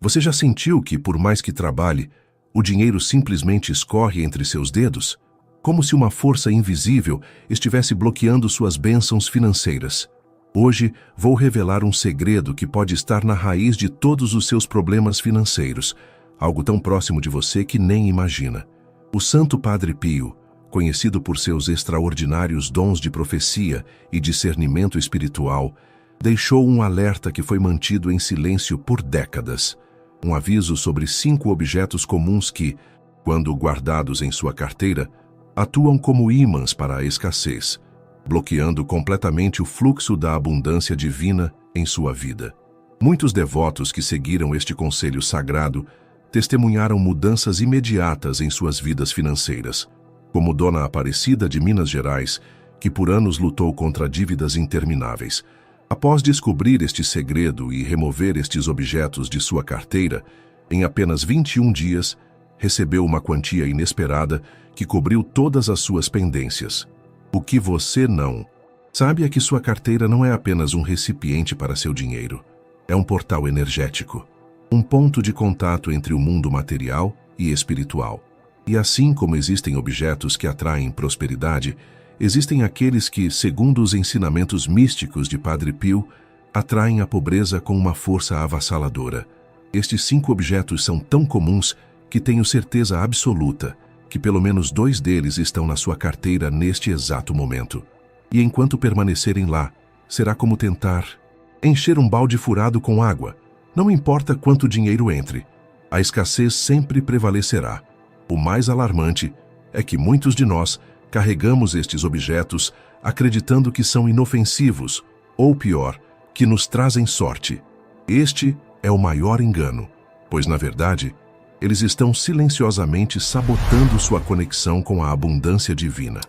Você já sentiu que, por mais que trabalhe, o dinheiro simplesmente escorre entre seus dedos? Como se uma força invisível estivesse bloqueando suas bênçãos financeiras. Hoje, vou revelar um segredo que pode estar na raiz de todos os seus problemas financeiros, algo tão próximo de você que nem imagina. O Santo Padre Pio, conhecido por seus extraordinários dons de profecia e discernimento espiritual, deixou um alerta que foi mantido em silêncio por décadas. Um aviso sobre 5 objetos comuns que, quando guardados em sua carteira, atuam como ímãs para a escassez, bloqueando completamente o fluxo da abundância divina em sua vida. Muitos devotos que seguiram este conselho sagrado testemunharam mudanças imediatas em suas vidas financeiras, como Dona Aparecida de Minas Gerais, que por anos lutou contra dívidas intermináveis. Após descobrir este segredo e remover estes objetos de sua carteira, em apenas 21 dias, recebeu uma quantia inesperada que cobriu todas as suas pendências. O que você não sabe é que sua carteira não é apenas um recipiente para seu dinheiro. É um portal energético, um ponto de contato entre o mundo material e espiritual. E assim como existem objetos que atraem prosperidade, existem aqueles que, segundo os ensinamentos místicos de Padre Pio, atraem a pobreza com uma força avassaladora. Estes 5 objetos são tão comuns que tenho certeza absoluta que pelo menos 2 deles estão na sua carteira neste exato momento. E enquanto permanecerem lá, será como tentar encher um balde furado com água. Não importa quanto dinheiro entre, a escassez sempre prevalecerá. O mais alarmante é que muitos de nós carregamos estes objetos acreditando que são inofensivos, ou pior, que nos trazem sorte. Este é o maior engano, pois na verdade, eles estão silenciosamente sabotando sua conexão com a abundância divina.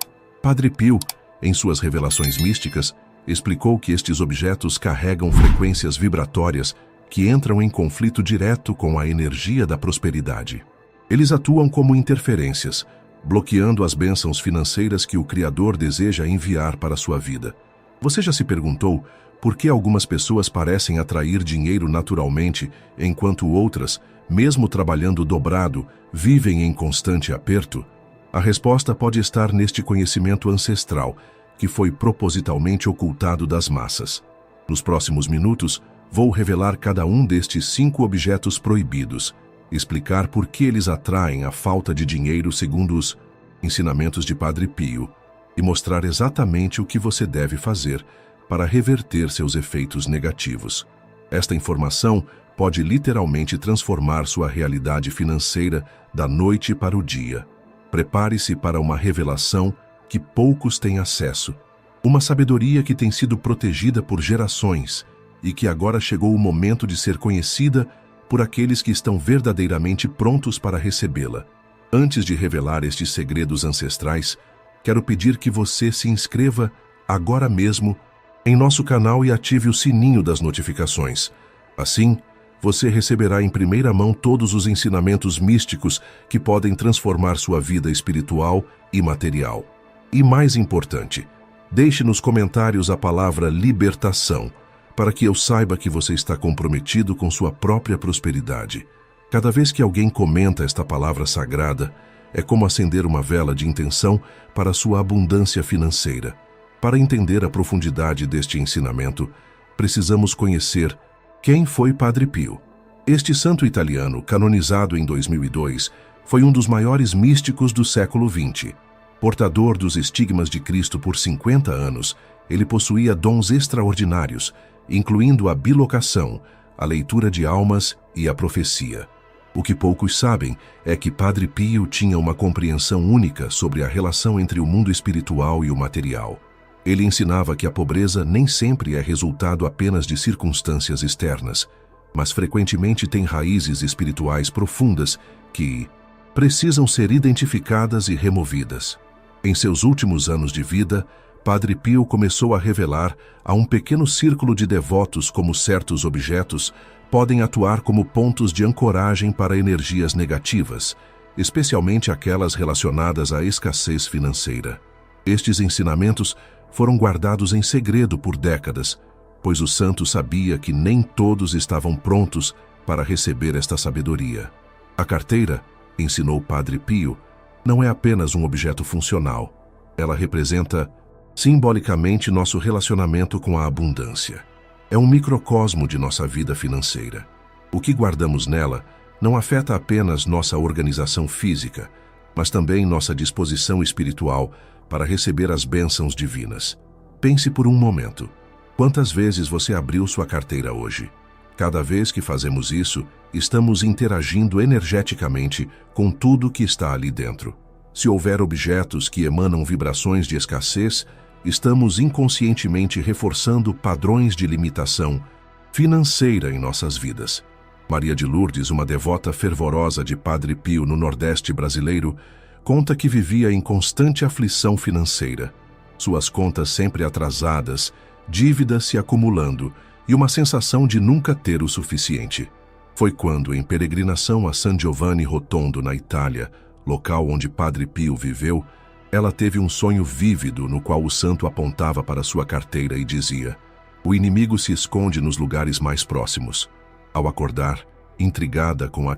Padre Pio, em suas revelações místicas, explicou que estes objetos carregam frequências vibratórias que entram em conflito direto com a energia da prosperidade. Eles atuam como interferências, bloqueando as bênçãos financeiras que o Criador deseja enviar para sua vida. Você já se perguntou por que algumas pessoas parecem atrair dinheiro naturalmente, enquanto outras, mesmo trabalhando dobrado, vivem em constante aperto? A resposta pode estar neste conhecimento ancestral, que foi propositalmente ocultado das massas. Nos próximos minutos, vou revelar cada um destes 5 objetos proibidos, explicar por que eles atraem a falta de dinheiro segundo os ensinamentos de Padre Pio e mostrar exatamente o que você deve fazer para reverter seus efeitos negativos. Esta informação pode literalmente transformar sua realidade financeira da noite para o dia. Prepare-se para uma revelação que poucos têm acesso, uma sabedoria que tem sido protegida por gerações e que agora chegou o momento de ser conhecida por aqueles que estão verdadeiramente prontos para recebê-la. Antes de revelar estes segredos ancestrais, quero pedir que você se inscreva agora mesmo em nosso canal e ative o sininho das notificações. Assim, você receberá em primeira mão todos os ensinamentos místicos que podem transformar sua vida espiritual e material. E mais importante, deixe nos comentários a palavra libertação, para que eu saiba que você está comprometido com sua própria prosperidade. Cada vez que alguém comenta esta palavra sagrada, é como acender uma vela de intenção para sua abundância financeira. Para entender a profundidade deste ensinamento, precisamos conhecer quem foi Padre Pio. Este santo italiano, canonizado em 2002, foi um dos maiores místicos do século XX. Portador dos estigmas de Cristo por 50 anos, ele possuía dons extraordinários, incluindo a bilocação, a leitura de almas e a profecia. O que poucos sabem é que Padre Pio tinha uma compreensão única sobre a relação entre o mundo espiritual e o material. Ele ensinava que a pobreza nem sempre é resultado apenas de circunstâncias externas, mas frequentemente tem raízes espirituais profundas que precisam ser identificadas e removidas. Em seus últimos anos de vida, Padre Pio começou a revelar a um pequeno círculo de devotos como certos objetos podem atuar como pontos de ancoragem para energias negativas, especialmente aquelas relacionadas à escassez financeira. Estes ensinamentos foram guardados em segredo por décadas, pois o santo sabia que nem todos estavam prontos para receber esta sabedoria. A carteira, ensinou Padre Pio, não é apenas um objeto funcional. Ela representa, simbolicamente, nosso relacionamento com a abundância. É um microcosmo de nossa vida financeira. O que guardamos nela não afeta apenas nossa organização física, mas também nossa disposição espiritual para receber as bênçãos divinas. Pense por um momento. Quantas vezes você abriu sua carteira hoje? Cada vez que fazemos isso, estamos interagindo energeticamente com tudo que está ali dentro. Se houver objetos que emanam vibrações de escassez, estamos inconscientemente reforçando padrões de limitação financeira em nossas vidas. Maria de Lourdes, uma devota fervorosa de Padre Pio no Nordeste brasileiro, conta que vivia em constante aflição financeira. Suas contas sempre atrasadas, dívidas se acumulando e uma sensação de nunca ter o suficiente. Foi quando, em peregrinação a San Giovanni Rotondo, na Itália, local onde Padre Pio viveu, ela teve um sonho vívido no qual o santo apontava para sua carteira e dizia: "O inimigo se esconde nos lugares mais próximos." Ao acordar, intrigada com a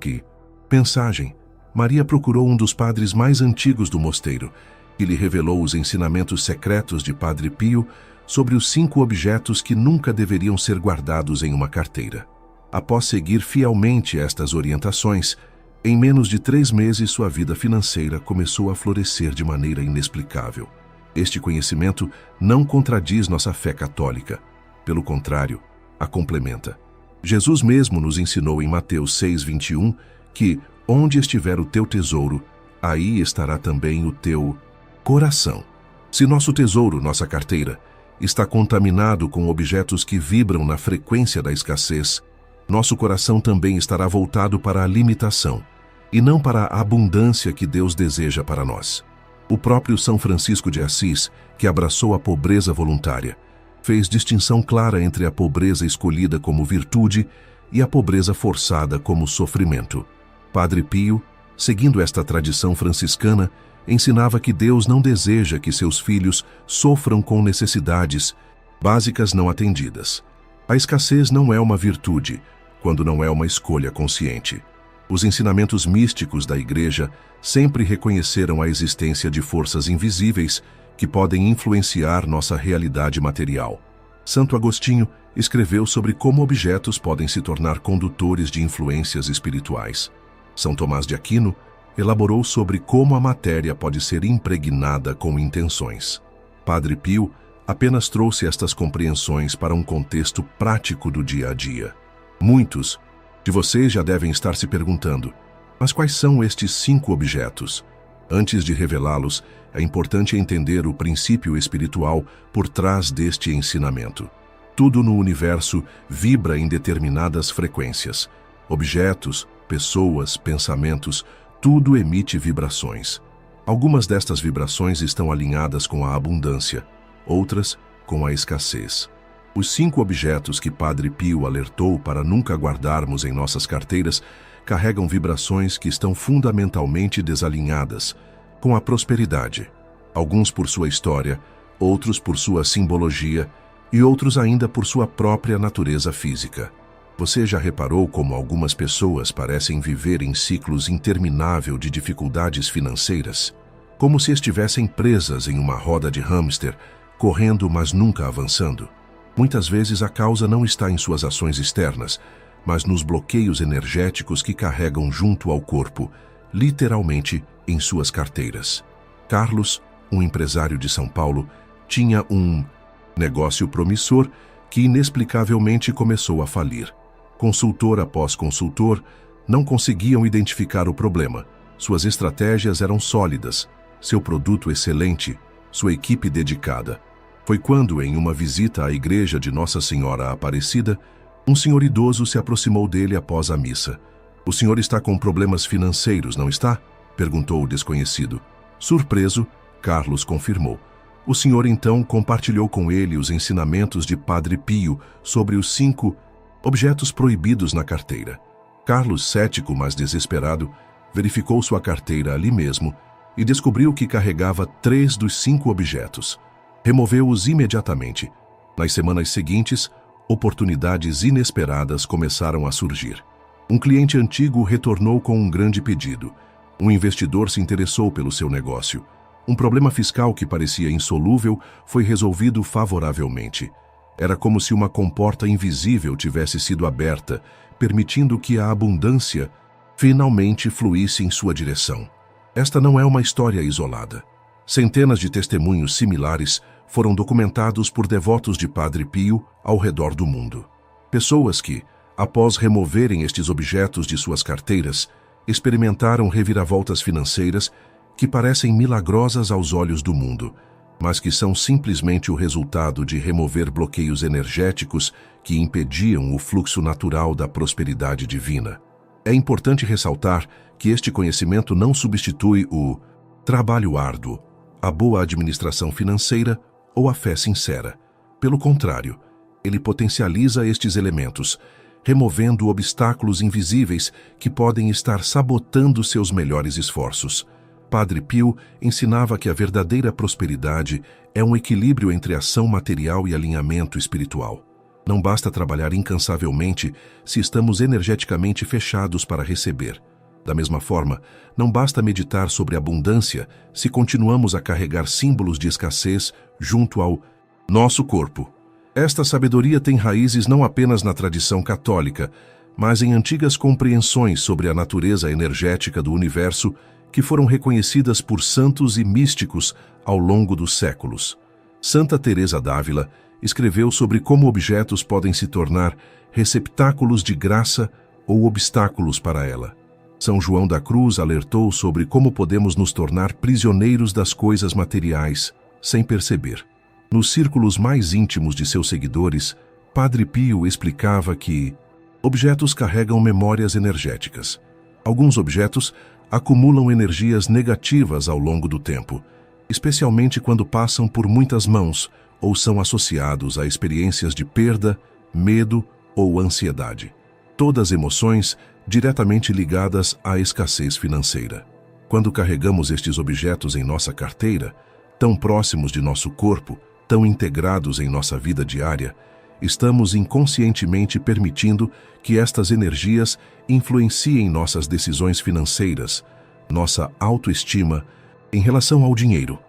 mensagem, Maria procurou um dos padres mais antigos do mosteiro e lhe revelou os ensinamentos secretos de Padre Pio sobre os 5 objetos que nunca deveriam ser guardados em uma carteira. Após seguir fielmente estas orientações, em menos de 3 meses sua vida financeira começou a florescer de maneira inexplicável. Este conhecimento não contradiz nossa fé católica. Pelo contrário, a complementa. Jesus mesmo nos ensinou em Mateus 6:21 que, onde estiver o teu tesouro, aí estará também o teu coração. Se nosso tesouro, nossa carteira, está contaminado com objetos que vibram na frequência da escassez, nosso coração também estará voltado para a limitação, e não para a abundância que Deus deseja para nós. O próprio São Francisco de Assis, que abraçou a pobreza voluntária, fez distinção clara entre a pobreza escolhida como virtude e a pobreza forçada como sofrimento. Padre Pio, seguindo esta tradição franciscana, ensinava que Deus não deseja que seus filhos sofram com necessidades básicas não atendidas. A escassez não é uma virtude, quando não é uma escolha consciente. Os ensinamentos místicos da Igreja sempre reconheceram a existência de forças invisíveis que podem influenciar nossa realidade material. Santo Agostinho escreveu sobre como objetos podem se tornar condutores de influências espirituais. São Tomás de Aquino elaborou sobre como a matéria pode ser impregnada com intenções. Padre Pio apenas trouxe estas compreensões para um contexto prático do dia a dia. Muitos de vocês já devem estar se perguntando: mas quais são estes 5 objetos? Antes de revelá-los, é importante entender o princípio espiritual por trás deste ensinamento. Tudo no universo vibra em determinadas frequências. Objetos, pessoas, pensamentos, tudo emite vibrações. Algumas destas vibrações estão alinhadas com a abundância, outras com a escassez. Os 5 objetos que Padre Pio alertou para nunca guardarmos em nossas carteiras carregam vibrações que estão fundamentalmente desalinhadas com a prosperidade. Alguns por sua história, outros por sua simbologia e outros ainda por sua própria natureza física. Você já reparou como algumas pessoas parecem viver em ciclos intermináveis de dificuldades financeiras? Como se estivessem presas em uma roda de hamster, correndo mas nunca avançando? Muitas vezes a causa não está em suas ações externas, mas nos bloqueios energéticos que carregam junto ao corpo, literalmente em suas carteiras. Carlos, um empresário de São Paulo, tinha um negócio promissor que inexplicavelmente começou a falir. Consultor após consultor não conseguiam identificar o problema. Suas estratégias eram sólidas, seu produto excelente, sua equipe dedicada. Foi quando, em uma visita à igreja de Nossa Senhora Aparecida, um senhor idoso se aproximou dele após a missa. "O senhor está com problemas financeiros, não está?" perguntou o desconhecido. Surpreso, Carlos confirmou. O senhor então compartilhou com ele os ensinamentos de Padre Pio sobre os 5 objetos proibidos na carteira. Carlos, cético mas desesperado, verificou sua carteira ali mesmo e descobriu que carregava 3 dos 5 objetos. Removeu-os imediatamente. Nas semanas seguintes, oportunidades inesperadas começaram a surgir. Um cliente antigo retornou com um grande pedido. Um investidor se interessou pelo seu negócio. Um problema fiscal que parecia insolúvel foi resolvido favoravelmente. Era como se uma comporta invisível tivesse sido aberta, permitindo que a abundância finalmente fluísse em sua direção. Esta não é uma história isolada. Centenas de testemunhos similares foram documentados por devotos de Padre Pio ao redor do mundo. Pessoas que, após removerem estes objetos de suas carteiras, experimentaram reviravoltas financeiras que parecem milagrosas aos olhos do mundo, mas que são simplesmente o resultado de remover bloqueios energéticos que impediam o fluxo natural da prosperidade divina. É importante ressaltar que este conhecimento não substitui o trabalho árduo, a boa administração financeira ou a fé sincera. Pelo contrário, ele potencializa estes elementos, removendo obstáculos invisíveis que podem estar sabotando seus melhores esforços. Padre Pio ensinava que a verdadeira prosperidade é um equilíbrio entre ação material e alinhamento espiritual. Não basta trabalhar incansavelmente se estamos energeticamente fechados para receber. Da mesma forma, não basta meditar sobre abundância se continuamos a carregar símbolos de escassez junto ao nosso corpo. Esta sabedoria tem raízes não apenas na tradição católica, mas em antigas compreensões sobre a natureza energética do universo que foram reconhecidas por santos e místicos ao longo dos séculos. Santa Teresa d'Ávila escreveu sobre como objetos podem se tornar receptáculos de graça ou obstáculos para ela. São João da Cruz alertou sobre como podemos nos tornar prisioneiros das coisas materiais, sem perceber. Nos círculos mais íntimos de seus seguidores, Padre Pio explicava que objetos carregam memórias energéticas. Alguns objetos acumulam energias negativas ao longo do tempo, especialmente quando passam por muitas mãos ou são associados a experiências de perda, medo ou ansiedade. Todas emoções diretamente ligadas à escassez financeira. Quando carregamos estes objetos em nossa carteira, tão próximos de nosso corpo, tão integrados em nossa vida diária, estamos inconscientemente permitindo que estas energias influenciem nossas decisões financeiras, nossa autoestima em relação ao dinheiro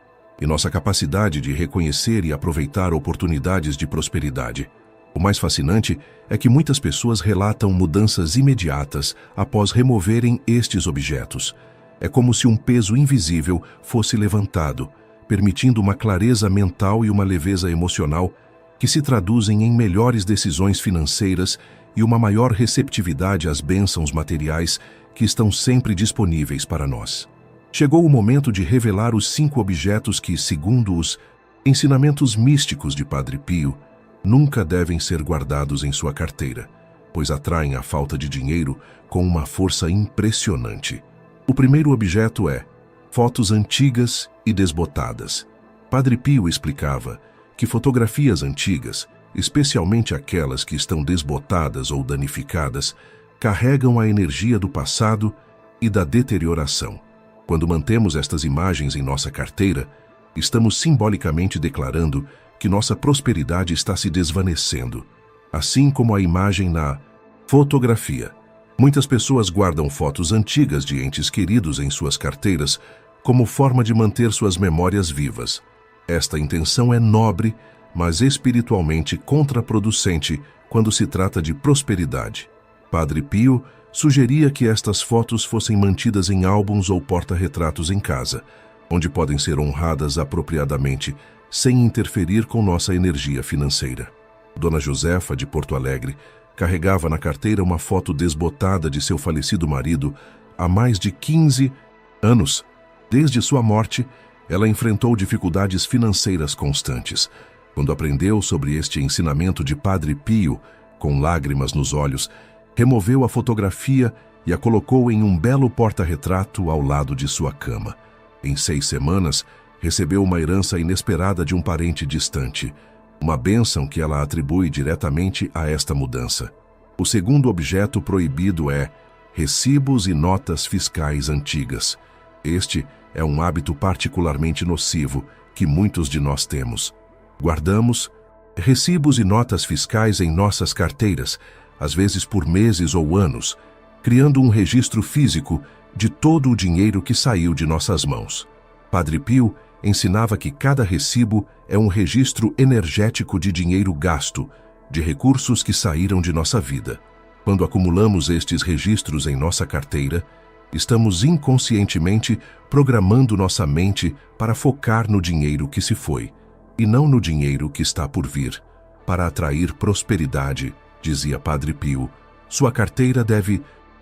e nossa capacidade de reconhecer e aproveitar oportunidades de prosperidade. O mais fascinante é que muitas pessoas relatam mudanças imediatas após removerem estes objetos. É como se um peso invisível fosse levantado, permitindo uma clareza mental e uma leveza emocional que se traduzem em melhores decisões financeiras e uma maior receptividade às bênçãos materiais que estão sempre disponíveis para nós. Chegou o momento de revelar os 5 objetos que, segundo os ensinamentos místicos de Padre Pio, nunca devem ser guardados em sua carteira, pois atraem a falta de dinheiro com uma força impressionante. O primeiro objeto é fotos antigas e desbotadas. Padre Pio explicava que fotografias antigas, especialmente aquelas que estão desbotadas ou danificadas, carregam a energia do passado e da deterioração. Quando mantemos estas imagens em nossa carteira, estamos simbolicamente declarando que nossa prosperidade está se desvanecendo, assim como a imagem na fotografia. Muitas pessoas guardam fotos antigas de entes queridos em suas carteiras como forma de manter suas memórias vivas. Esta intenção é nobre, mas espiritualmente contraproducente quando se trata de prosperidade. Padre Pio sugeria que estas fotos fossem mantidas em álbuns ou porta-retratos em casa, onde podem ser honradas apropriadamente, sem interferir com nossa energia financeira. Dona Josefa, de Porto Alegre, carregava na carteira uma foto desbotada de seu falecido marido há mais de 15 anos. Desde sua morte, ela enfrentou dificuldades financeiras constantes. Quando aprendeu sobre este ensinamento de Padre Pio, com lágrimas nos olhos, removeu a fotografia e a colocou em um belo porta-retrato ao lado de sua cama. Em 6 semanas, recebeu uma herança inesperada de um parente distante, uma bênção que ela atribui diretamente a esta mudança. O segundo objeto proibido é recibos e notas fiscais antigas. Este é um hábito particularmente nocivo que muitos de nós temos. Guardamos recibos e notas fiscais em nossas carteiras, às vezes por meses ou anos, criando um registro físico de todo o dinheiro que saiu de nossas mãos. Padre Pio ensinava que cada recibo é um registro energético de dinheiro gasto, de recursos que saíram de nossa vida. Quando acumulamos estes registros em nossa carteira, estamos inconscientemente programando nossa mente para focar no dinheiro que se foi, e não no dinheiro que está por vir. Para atrair prosperidade, dizia Padre Pio, sua carteira deve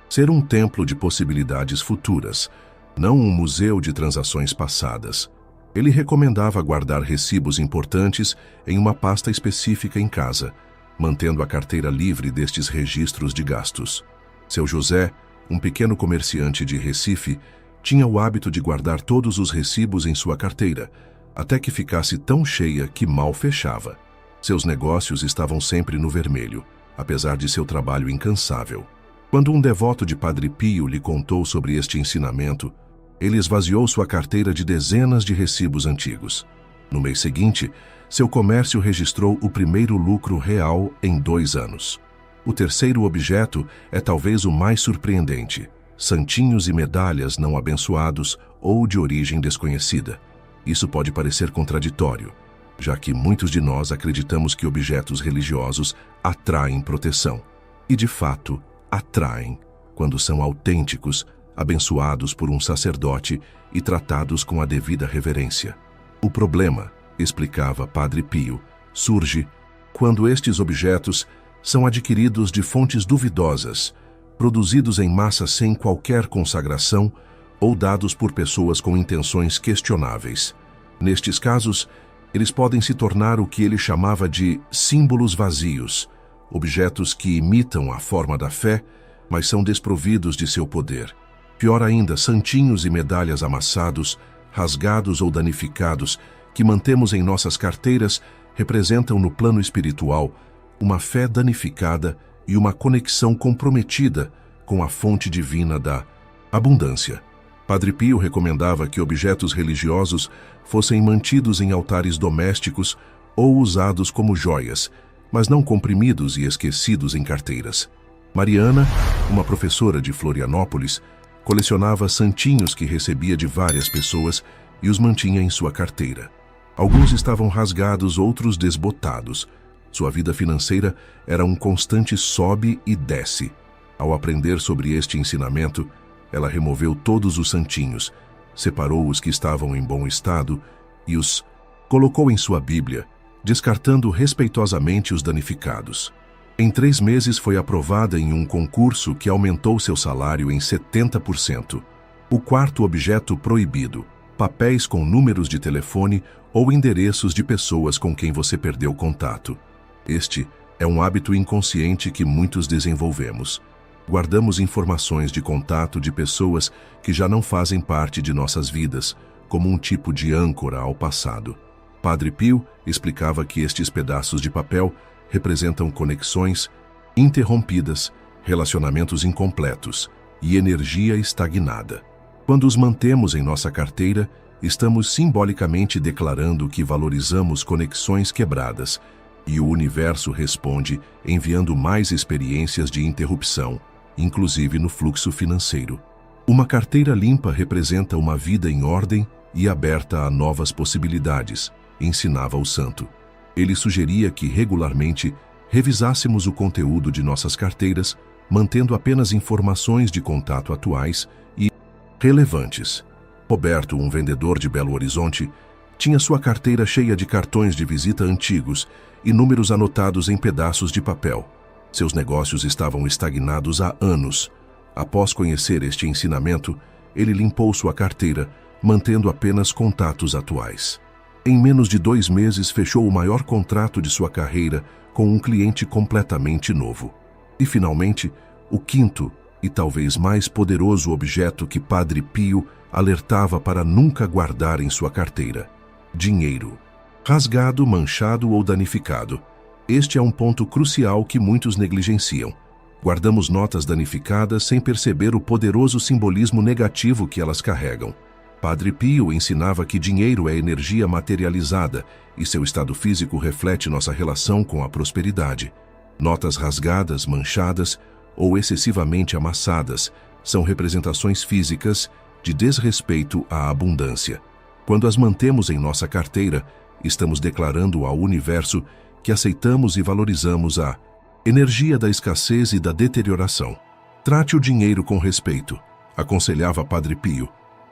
ser um templo de possibilidades futuras, não um museu de transações passadas. Ele recomendava guardar recibos importantes em uma pasta específica em casa, mantendo a carteira livre destes registros de gastos. Seu José, um pequeno comerciante de Recife, tinha o hábito de guardar todos os recibos em sua carteira, até que ficasse tão cheia que mal fechava. Seus negócios estavam sempre no vermelho, apesar de seu trabalho incansável. Quando um devoto de Padre Pio lhe contou sobre este ensinamento, ele esvaziou sua carteira de dezenas de recibos antigos. No mês seguinte, seu comércio registrou o primeiro lucro real em 2 anos. O terceiro objeto é talvez o mais surpreendente: santinhos e medalhas não abençoados ou de origem desconhecida. Isso pode parecer contraditório, já que muitos de nós acreditamos que objetos religiosos atraem proteção. E, de fato, atraem, quando são autênticos, abençoados por um sacerdote e tratados com a devida reverência. O problema, explicava Padre Pio, surge quando estes objetos são adquiridos de fontes duvidosas, produzidos em massa sem qualquer consagração ou dados por pessoas com intenções questionáveis. Nestes casos, eles podem se tornar o que ele chamava de símbolos vazios, objetos que imitam a forma da fé, mas são desprovidos de seu poder. Pior ainda, santinhos e medalhas amassados, rasgados ou danificados, que mantemos em nossas carteiras, representam no plano espiritual uma fé danificada e uma conexão comprometida com a fonte divina da abundância. Padre Pio recomendava que objetos religiosos fossem mantidos em altares domésticos ou usados como joias, mas não comprimidos e esquecidos em carteiras. Mariana, uma professora de Florianópolis, colecionava santinhos que recebia de várias pessoas e os mantinha em sua carteira. Alguns estavam rasgados, outros desbotados. Sua vida financeira era um constante sobe e desce. Ao aprender sobre este ensinamento, ela removeu todos os santinhos, separou os que estavam em bom estado e os colocou em sua Bíblia, descartando respeitosamente os danificados. Em 3 meses foi aprovada em um concurso que aumentou seu salário em 70%. O quarto objeto proibido: papéis com números de telefone ou endereços de pessoas com quem você perdeu contato. Este é um hábito inconsciente que muitos desenvolvemos. Guardamos informações de contato de pessoas que já não fazem parte de nossas vidas, como um tipo de âncora ao passado. Padre Pio explicava que estes pedaços de papel representam conexões interrompidas, relacionamentos incompletos e energia estagnada. Quando os mantemos em nossa carteira, estamos simbolicamente declarando que valorizamos conexões quebradas, e o universo responde enviando mais experiências de interrupção, inclusive no fluxo financeiro. Uma carteira limpa representa uma vida em ordem e aberta a novas possibilidades, ensinava o santo. Ele sugeria que regularmente revisássemos o conteúdo de nossas carteiras, mantendo apenas informações de contato atuais e relevantes. Roberto, um vendedor de Belo Horizonte, tinha sua carteira cheia de cartões de visita antigos e números anotados em pedaços de papel. Seus negócios estavam estagnados há anos. Após conhecer este ensinamento, ele limpou sua carteira, mantendo apenas contatos atuais. Em menos de 2 meses, fechou o maior contrato de sua carreira com um cliente completamente novo. E, finalmente, o quinto e talvez mais poderoso objeto que Padre Pio alertava para nunca guardar em sua carteira: dinheiro. Rasgado, manchado ou danificado. Este é um ponto crucial que muitos negligenciam. Guardamos notas danificadas sem perceber o poderoso simbolismo negativo que elas carregam. Padre Pio ensinava que dinheiro é energia materializada e seu estado físico reflete nossa relação com a prosperidade. Notas rasgadas, manchadas ou excessivamente amassadas são representações físicas de desrespeito à abundância. Quando as mantemos em nossa carteira, estamos declarando ao universo que aceitamos e valorizamos a energia da escassez e da deterioração. Trate o dinheiro com respeito, aconselhava Padre Pio,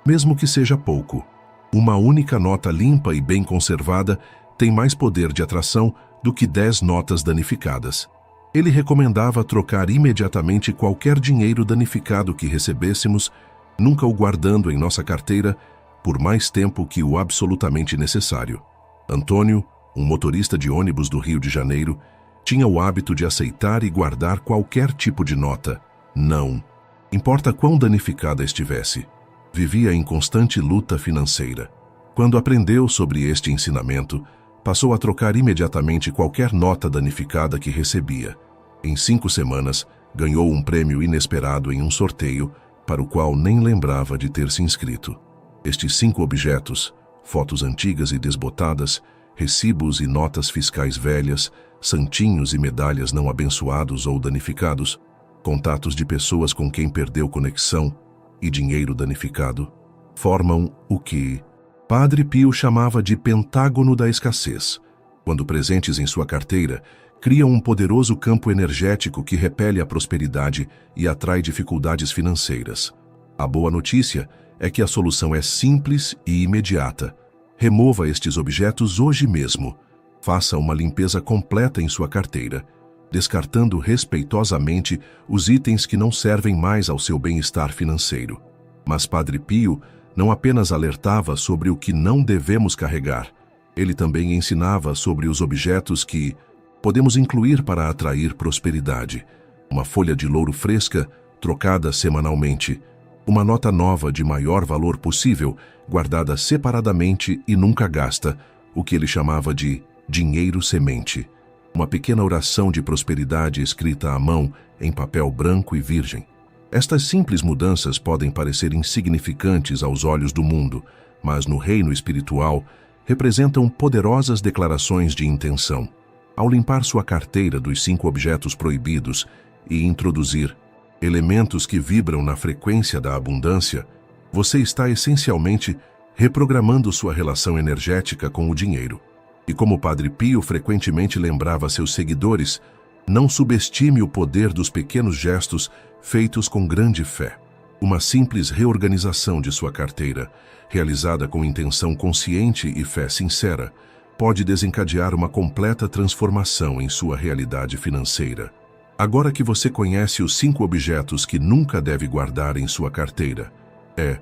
mesmo que seja pouco. Uma única nota limpa e bem conservada tem mais poder de atração do que 10 notas danificadas. Ele recomendava trocar imediatamente qualquer dinheiro danificado que recebêssemos, nunca o guardando em nossa carteira por mais tempo que o absolutamente necessário. Antônio, um motorista de ônibus do Rio de Janeiro, tinha o hábito de aceitar e guardar qualquer tipo de nota. Não importa quão danificada estivesse. Vivia em constante luta financeira. Quando aprendeu sobre este ensinamento, passou a trocar imediatamente qualquer nota danificada que recebia. Em 5 semanas, ganhou um prêmio inesperado em um sorteio para o qual nem lembrava de ter se inscrito. Estes 5 objetos, fotos antigas e desbotadas, recibos e notas fiscais velhas, santinhos e medalhas não abençoados ou danificados, contatos de pessoas com quem perdeu conexão e dinheiro danificado, formam o que Padre Pio chamava de pentágono da escassez. Quando presentes em sua carteira, criam um poderoso campo energético que repele a prosperidade e atrai dificuldades financeiras. A boa notícia é que a solução é simples e imediata. Remova estes objetos hoje mesmo. Faça uma limpeza completa em sua carteira, descartando respeitosamente os itens que não servem mais ao seu bem-estar financeiro. Mas Padre Pio não apenas alertava sobre o que não devemos carregar, ele também ensinava sobre os objetos que podemos incluir para atrair prosperidade. Uma folha de louro fresca, trocada semanalmente, uma nota nova de maior valor possível, guardada separadamente e nunca gasta, o que ele chamava de dinheiro semente. Uma pequena oração de prosperidade escrita à mão em papel branco e virgem. Estas simples mudanças podem parecer insignificantes aos olhos do mundo, mas no reino espiritual representam poderosas declarações de intenção. Ao limpar sua carteira dos 5 objetos proibidos e introduzir elementos que vibram na frequência da abundância, você está essencialmente reprogramando sua relação energética com o dinheiro. E como Padre Pio frequentemente lembrava seus seguidores, não subestime o poder dos pequenos gestos feitos com grande fé. Uma simples reorganização de sua carteira, realizada com intenção consciente e fé sincera, pode desencadear uma completa transformação em sua realidade financeira. Agora que você conhece os 5 objetos que nunca deve guardar em sua carteira, é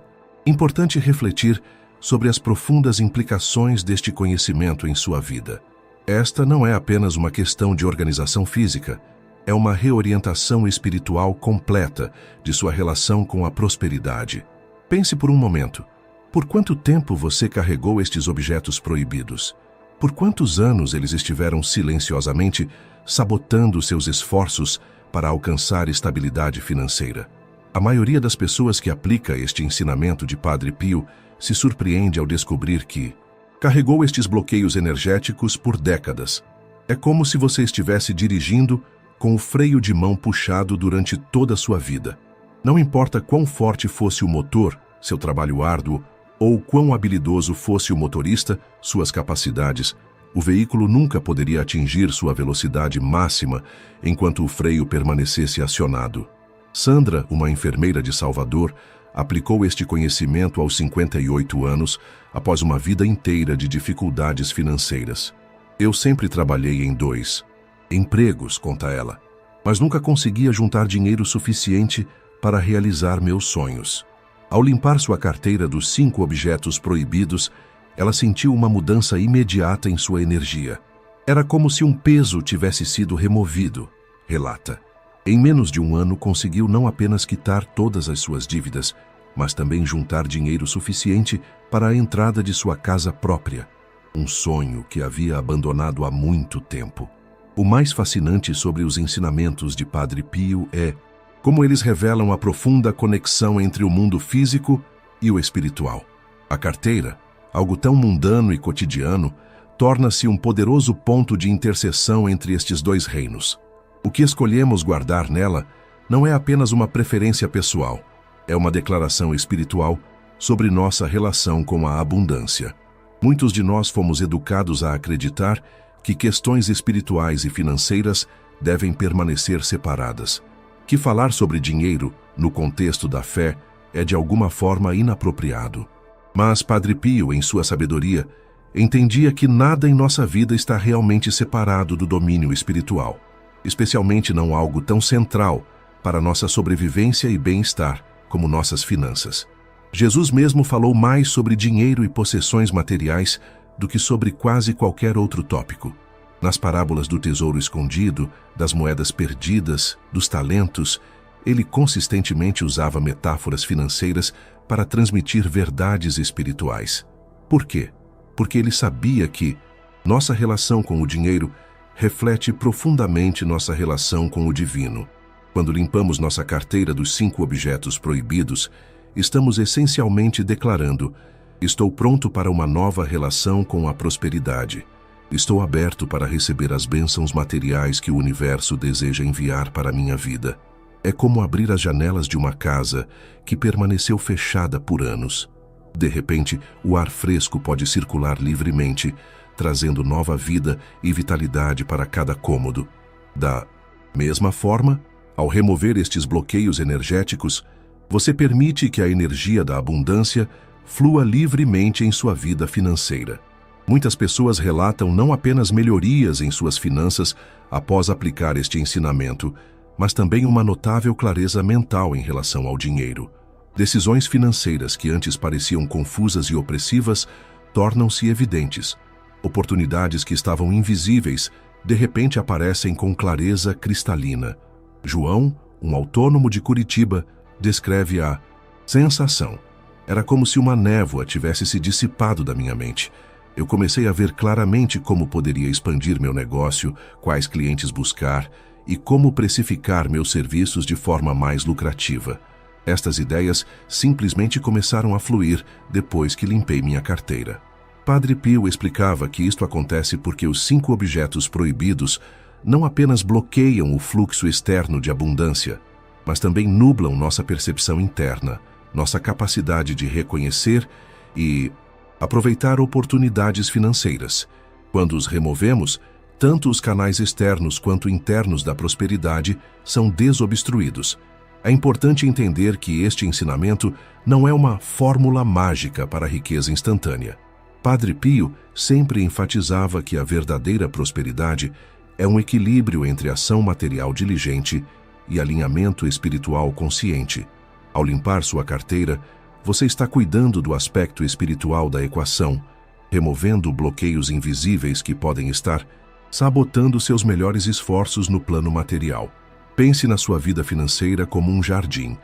importante refletir sobre as profundas implicações deste conhecimento em sua vida. Esta não é apenas uma questão de organização física, é uma reorientação espiritual completa de sua relação com a prosperidade. Pense por um momento. Por quanto tempo você carregou estes objetos proibidos? Por quantos anos eles estiveram silenciosamente sabotando seus esforços para alcançar estabilidade financeira? A maioria das pessoas que aplica este ensinamento de Padre Pio se surpreende ao descobrir que carregou estes bloqueios energéticos por décadas. É como se você estivesse dirigindo com o freio de mão puxado durante toda a sua vida. Não importa quão forte fosse o motor, seu trabalho árduo, ou quão habilidoso fosse o motorista, suas capacidades, o veículo nunca poderia atingir sua velocidade máxima enquanto o freio permanecesse acionado. Sandra, uma enfermeira de Salvador, aplicou este conhecimento aos 58 anos, após uma vida inteira de dificuldades financeiras. Eu sempre trabalhei em 2 empregos, conta ela, mas nunca conseguia juntar dinheiro suficiente para realizar meus sonhos. Ao limpar sua carteira dos 5 objetos proibidos, ela sentiu uma mudança imediata em sua energia. Era como se um peso tivesse sido removido, relata. Em menos de um ano, conseguiu não apenas quitar todas as suas dívidas, mas também juntar dinheiro suficiente para a entrada de sua casa própria, um sonho que havia abandonado há muito tempo. O mais fascinante sobre os ensinamentos de Padre Pio é como eles revelam a profunda conexão entre o mundo físico e o espiritual. A carteira, algo tão mundano e cotidiano, torna-se um poderoso ponto de interseção entre estes 2 reinos. O que escolhemos guardar nela não é apenas uma preferência pessoal, é uma declaração espiritual sobre nossa relação com a abundância. Muitos de nós fomos educados a acreditar que questões espirituais e financeiras devem permanecer separadas, que falar sobre dinheiro, no contexto da fé, é de alguma forma inapropriado. Mas Padre Pio, em sua sabedoria, entendia que nada em nossa vida está realmente separado do domínio espiritual, especialmente não algo tão central para nossa sobrevivência e bem-estar como nossas finanças. Jesus mesmo falou mais sobre dinheiro e possessões materiais do que sobre quase qualquer outro tópico. Nas parábolas do tesouro escondido, das moedas perdidas, dos talentos, ele consistentemente usava metáforas financeiras para transmitir verdades espirituais. Por quê? Porque ele sabia que nossa relação com o dinheiro reflete profundamente nossa relação com o divino. Quando limpamos nossa carteira dos 5 objetos proibidos, estamos essencialmente declarando: estou pronto para uma nova relação com a prosperidade. Estou aberto para receber as bênçãos materiais que o universo deseja enviar para a minha vida. É como abrir as janelas de uma casa que permaneceu fechada por anos. De repente, o ar fresco pode circular livremente, trazendo nova vida e vitalidade para cada cômodo. Da mesma forma, ao remover estes bloqueios energéticos, você permite que a energia da abundância flua livremente em sua vida financeira. Muitas pessoas relatam não apenas melhorias em suas finanças após aplicar este ensinamento, mas também uma notável clareza mental em relação ao dinheiro. Decisões financeiras que antes pareciam confusas e opressivas tornam-se evidentes. Oportunidades que estavam invisíveis, de repente aparecem com clareza cristalina. João, um autônomo de Curitiba, descreve a sensação. Era como se uma névoa tivesse se dissipado da minha mente. Eu comecei a ver claramente como poderia expandir meu negócio, quais clientes buscar e como precificar meus serviços de forma mais lucrativa. Estas ideias simplesmente começaram a fluir depois que limpei minha carteira. Padre Pio explicava que isto acontece porque os 5 objetos proibidos não apenas bloqueiam o fluxo externo de abundância, mas também nublam nossa percepção interna, nossa capacidade de reconhecer e aproveitar oportunidades financeiras. Quando os removemos, tanto os canais externos quanto internos da prosperidade são desobstruídos. É importante entender que este ensinamento não é uma fórmula mágica para a riqueza instantânea. Padre Pio sempre enfatizava que a verdadeira prosperidade é um equilíbrio entre ação material diligente e alinhamento espiritual consciente. Ao limpar sua carteira, você está cuidando do aspecto espiritual da equação, removendo bloqueios invisíveis que podem estar sabotando seus melhores esforços no plano material. Pense na sua vida financeira como um jardim.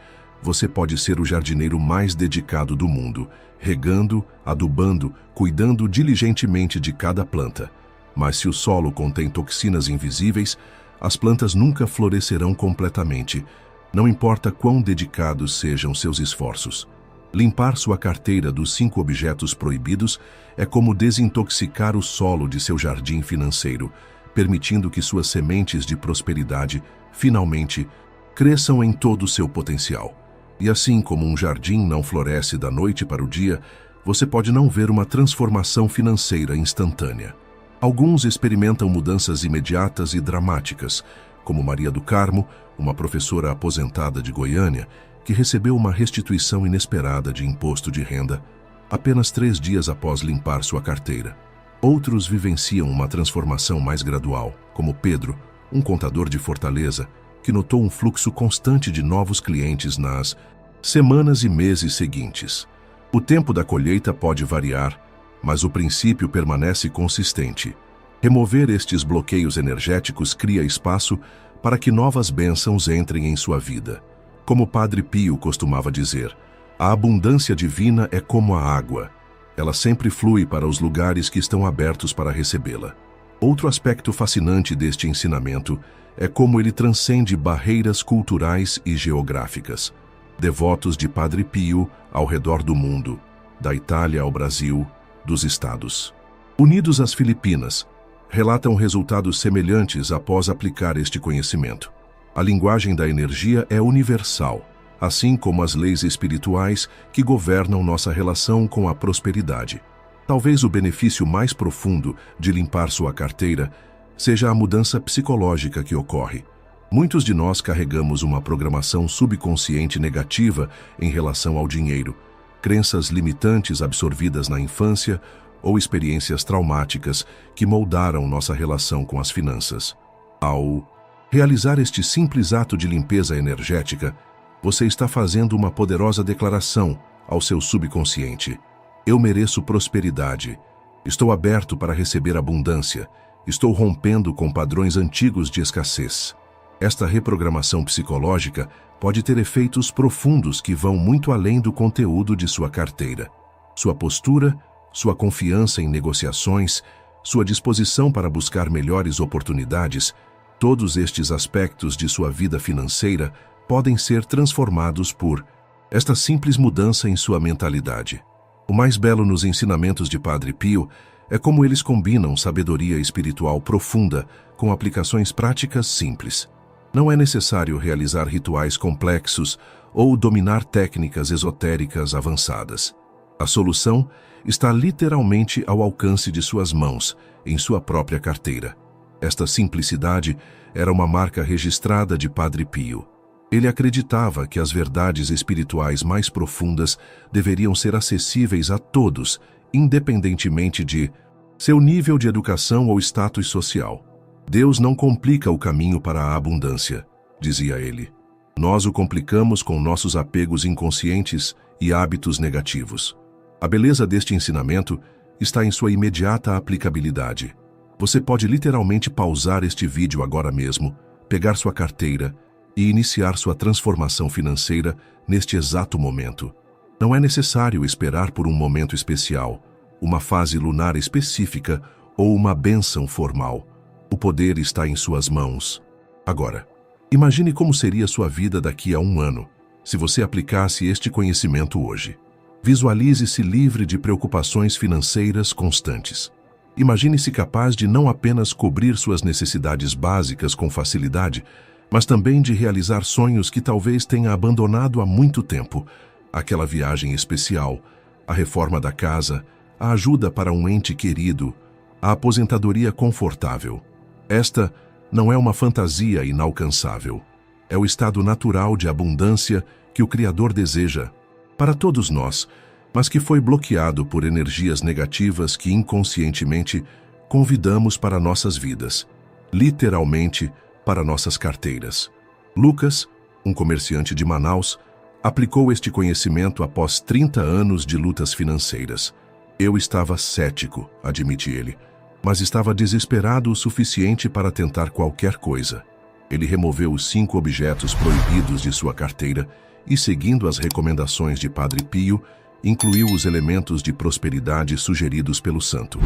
Você pode ser o jardineiro mais dedicado do mundo, regando, adubando, cuidando diligentemente de cada planta. Mas se o solo contém toxinas invisíveis, as plantas nunca florescerão completamente, não importa quão dedicados sejam seus esforços. Limpar sua carteira dos 5 objetos proibidos é como desintoxicar o solo de seu jardim financeiro, permitindo que suas sementes de prosperidade, finalmente, cresçam em todo o seu potencial. E assim como um jardim não floresce da noite para o dia, você pode não ver uma transformação financeira instantânea. Alguns experimentam mudanças imediatas e dramáticas, como Maria do Carmo, uma professora aposentada de Goiânia, que recebeu uma restituição inesperada de imposto de renda apenas 3 dias após limpar sua carteira. Outros vivenciam uma transformação mais gradual, como Pedro, um contador de Fortaleza, que notou um fluxo constante de novos clientes nas semanas e meses seguintes. O tempo da colheita pode variar, mas o princípio permanece consistente. Remover estes bloqueios energéticos cria espaço para que novas bênçãos entrem em sua vida. Como Padre Pio costumava dizer, a abundância divina é como a água. Ela sempre flui para os lugares que estão abertos para recebê-la. Outro aspecto fascinante deste ensinamento é como ele transcende barreiras culturais e geográficas. Devotos de Padre Pio ao redor do mundo, da Itália ao Brasil, dos Estados Unidos às Filipinas, relatam resultados semelhantes após aplicar este conhecimento. A linguagem da energia é universal, assim como as leis espirituais que governam nossa relação com a prosperidade. Talvez o benefício mais profundo de limpar sua carteira seja a mudança psicológica que ocorre. Muitos de nós carregamos uma programação subconsciente negativa em relação ao dinheiro, crenças limitantes absorvidas na infância ou experiências traumáticas que moldaram nossa relação com as finanças. Ao realizar este simples ato de limpeza energética, você está fazendo uma poderosa declaração ao seu subconsciente. Eu mereço prosperidade. Estou aberto para receber abundância. Estou rompendo com padrões antigos de escassez. Esta reprogramação psicológica pode ter efeitos profundos que vão muito além do conteúdo de sua carteira. Sua postura, sua confiança em negociações, sua disposição para buscar melhores oportunidades, todos estes aspectos de sua vida financeira podem ser transformados por esta simples mudança em sua mentalidade. O mais belo nos ensinamentos de Padre Pio é como eles combinam sabedoria espiritual profunda com aplicações práticas simples. Não é necessário realizar rituais complexos ou dominar técnicas esotéricas avançadas. A solução está literalmente ao alcance de suas mãos, em sua própria carteira. Esta simplicidade era uma marca registrada de Padre Pio. Ele acreditava que as verdades espirituais mais profundas deveriam ser acessíveis a todos, independentemente de seu nível de educação ou status social. Deus não complica o caminho para a abundância, dizia ele. Nós o complicamos com nossos apegos inconscientes e hábitos negativos. A beleza deste ensinamento está em sua imediata aplicabilidade. Você pode literalmente pausar este vídeo agora mesmo, pegar sua carteira e iniciar sua transformação financeira neste exato momento. Não é necessário esperar por um momento especial, uma fase lunar específica ou uma bênção formal. O poder está em suas mãos. Agora, imagine como seria sua vida daqui a um ano, se você aplicasse este conhecimento hoje. Visualize-se livre de preocupações financeiras constantes. Imagine-se capaz de não apenas cobrir suas necessidades básicas com facilidade, mas também de realizar sonhos que talvez tenha abandonado há muito tempo. Aquela viagem especial, a reforma da casa, a ajuda para um ente querido, a aposentadoria confortável. Esta não é uma fantasia inalcançável. É o estado natural de abundância que o Criador deseja para todos nós, mas que foi bloqueado por energias negativas que inconscientemente convidamos para nossas vidas, literalmente para nossas carteiras. Lucas, um comerciante de Manaus, aplicou este conhecimento após 30 anos de lutas financeiras. Eu estava cético, admite ele, mas estava desesperado o suficiente para tentar qualquer coisa. Ele removeu os 5 objetos proibidos de sua carteira e, seguindo as recomendações de Padre Pio, incluiu os elementos de prosperidade sugeridos pelo santo.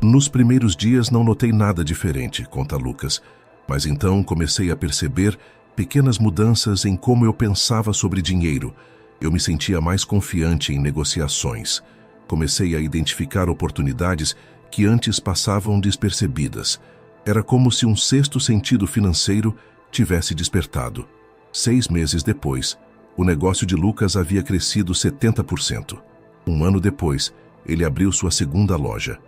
Nos primeiros dias não notei nada diferente, conta Lucas, mas então comecei a perceber pequenas mudanças em como eu pensava sobre dinheiro. Eu me sentia mais confiante em negociações. Comecei a identificar oportunidades que antes passavam despercebidas. Era como se um sexto sentido financeiro tivesse despertado. 6 meses depois, o negócio de Lucas havia crescido 70%. Um ano depois, ele abriu sua segunda loja.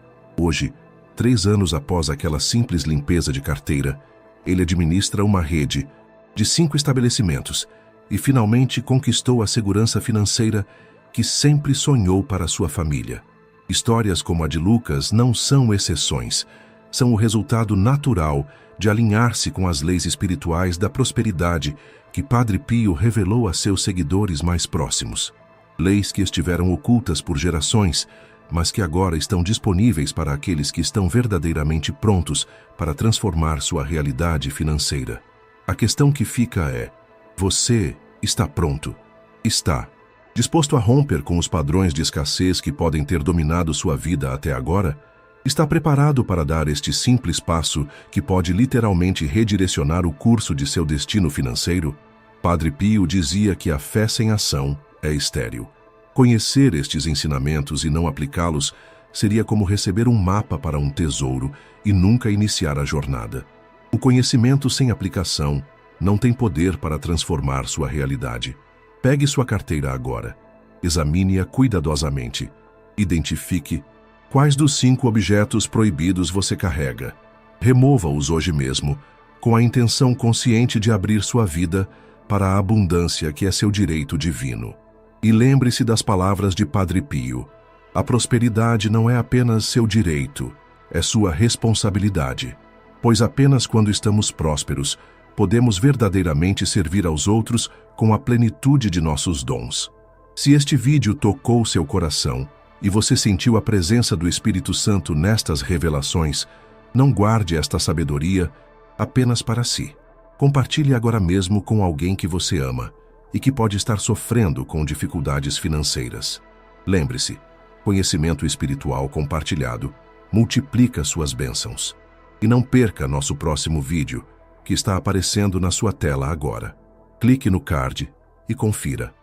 Hoje, 3 anos após aquela simples limpeza de carteira, ele administra uma rede de 5 estabelecimentos e finalmente conquistou a segurança financeira que sempre sonhou para sua família. Histórias como a de Lucas não são exceções, são o resultado natural de alinhar-se com as leis espirituais da prosperidade que Padre Pio revelou a seus seguidores mais próximos. Leis que estiveram ocultas por gerações, mas que agora estão disponíveis para aqueles que estão verdadeiramente prontos para transformar sua realidade financeira. A questão que fica é: você está pronto? Está disposto a romper com os padrões de escassez que podem ter dominado sua vida até agora? Está preparado para dar este simples passo que pode literalmente redirecionar o curso de seu destino financeiro? Padre Pio dizia que a fé sem ação é estéril. Conhecer estes ensinamentos e não aplicá-los seria como receber um mapa para um tesouro e nunca iniciar a jornada. O conhecimento sem aplicação não tem poder para transformar sua realidade. Pegue sua carteira agora. Examine-a cuidadosamente. Identifique quais dos 5 objetos proibidos você carrega. Remova-os hoje mesmo, com a intenção consciente de abrir sua vida para a abundância que é seu direito divino. E lembre-se das palavras de Padre Pio: a prosperidade não é apenas seu direito, é sua responsabilidade, pois apenas quando estamos prósperos podemos verdadeiramente servir aos outros com a plenitude de nossos dons. Se este vídeo tocou seu coração e você sentiu a presença do Espírito Santo nestas revelações, não guarde esta sabedoria apenas para si. Compartilhe agora mesmo com alguém que você ama e que pode estar sofrendo com dificuldades financeiras. Lembre-se, conhecimento espiritual compartilhado multiplica suas bênçãos. E não perca nosso próximo vídeo, que está aparecendo na sua tela agora. Clique no card e confira.